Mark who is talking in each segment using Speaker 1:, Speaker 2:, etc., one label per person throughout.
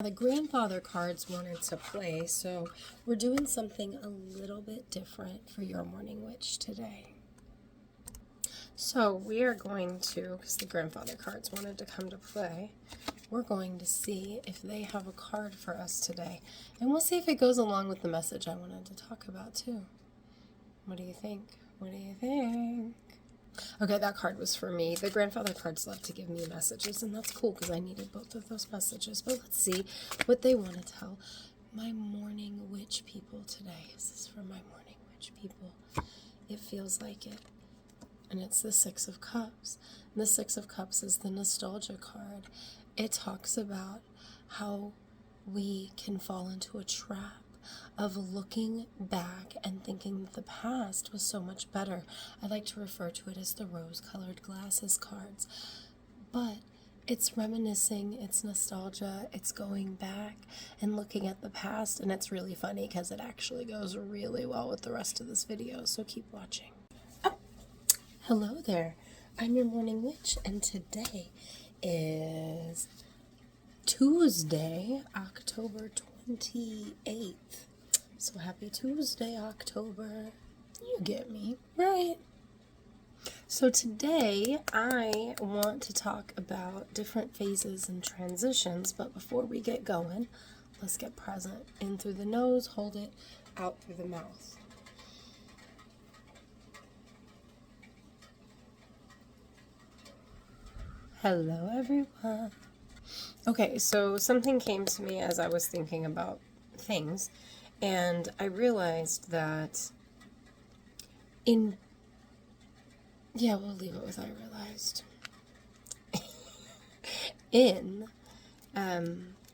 Speaker 1: The grandfather cards wanted to play, so we're doing something a little bit different for your morning witch today. So we are going to, because the grandfather cards wanted to come to play, we're going to see if they have a card for us today. And we'll see if it goes along with the message I wanted to talk about too. What do you think? What do you think? Okay, that card was for me. The grandfather cards love to give me messages, and that's cool because I needed both of those messages. But let's see what they want to tell my morning witch people today. This is for my morning witch people. It feels like it. And it's the Six of Cups. And the Six of Cups is the nostalgia card. It talks about how we can fall into a trap of looking back and thinking that the past was so much better. I like to refer to it as the rose-colored glasses cards. But it's reminiscing, it's nostalgia, it's going back and looking at the past, and it's really funny because it actually goes really well with the rest of this video, so keep watching. Oh, hello there. I'm your morning witch, and today is Tuesday, October 28th. So happy Tuesday, October. You get me, right? So today I want to talk about different phases and transitions, but before we get going, let's get present. In through the nose, hold it, out through the mouth. Hello, everyone. Okay, so something came to me as I was thinking about things, and I realized that we'll leave it with I realized. In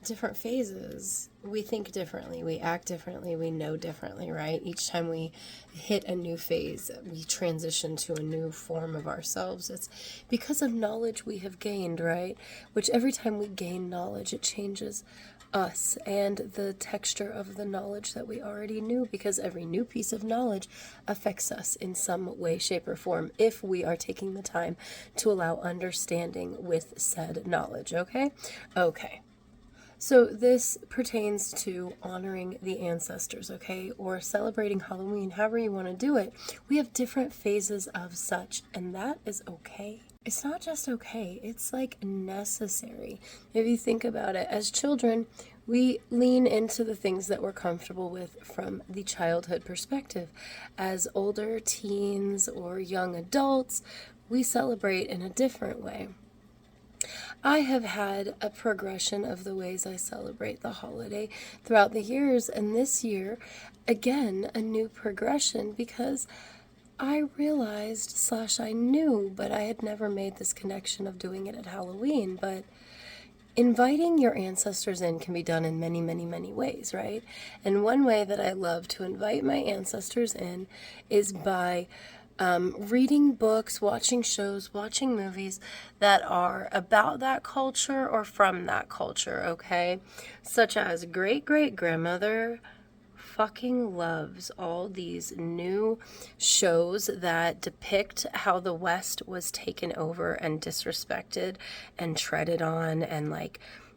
Speaker 1: different phases, we think differently, we act differently, we know differently, right? Each time we hit a new phase, we transition to a new form of ourselves. It's because of knowledge we have gained, right? Which every time we gain knowledge, it changes us and the texture of the knowledge that we already knew, because every new piece of knowledge affects us in some way, shape, or form if we are taking the time to allow understanding with said knowledge, okay? Okay. So this pertains to honoring the ancestors, okay, or celebrating Halloween, however you want to do it. We have different phases of such, and that is okay. It's not just okay, it's like necessary. If you think about it, as children, we lean into the things that we're comfortable with from the childhood perspective. As older teens or young adults, we celebrate in a different way. I have had a progression of the ways I celebrate the holiday throughout the years, and this year, again, a new progression, because I realized / I knew, but I had never made this connection of doing it at Halloween, but inviting your ancestors in can be done in many, many, many ways, right? And one way that I love to invite my ancestors in is by reading books, watching shows, watching movies that are about that culture or from that culture, okay? Such as great-great-grandmother fucking loves all these new shows that depict how the West was taken over and disrespected and treaded on, and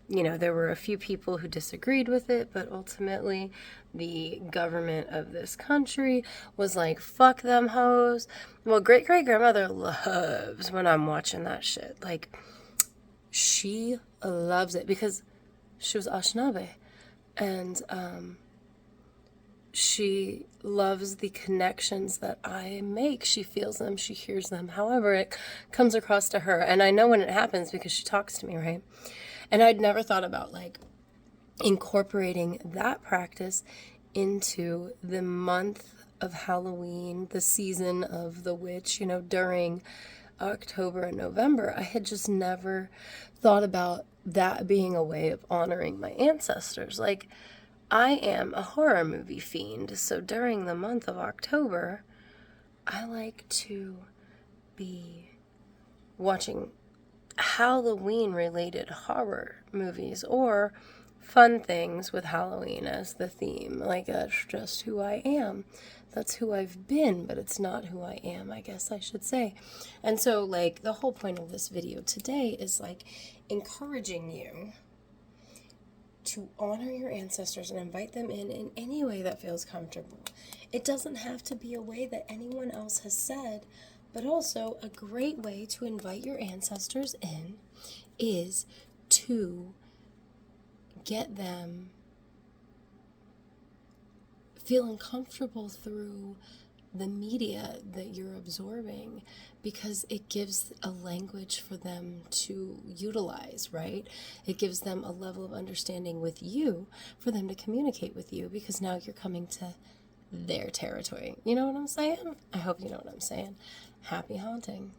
Speaker 1: there were a few people who disagreed with it, but ultimately the government of this country was like, fuck them hoes. Well, great-great-grandmother loves when I'm watching that shit. Like, she loves it because she was Anishinaabe, and she loves the connections that I make. She feels them, she hears them, however it comes across to her. And I know when it happens because she talks to me, right? And I'd never thought about incorporating that practice into the month of Halloween, the season of the witch, during October and November. I had just never thought about that being a way of honoring my ancestors. I am a horror movie fiend, so during the month of October, I like to be watching Halloween-related horror movies or fun things with Halloween as the theme. That's just who I am. That's who I've been, but it's not who I am, I guess I should say. And so, the whole point of this video today is, encouraging you to honor your ancestors and invite them in any way that feels comfortable. It doesn't have to be a way that anyone else has said, but also a great way to invite your ancestors in is to get them feeling comfortable through the media that you're absorbing, because it gives a language for them to utilize, right? It gives them a level of understanding with you for them to communicate with you, because now you're coming to their territory. You know what I'm saying? I hope you know what I'm saying. Happy haunting.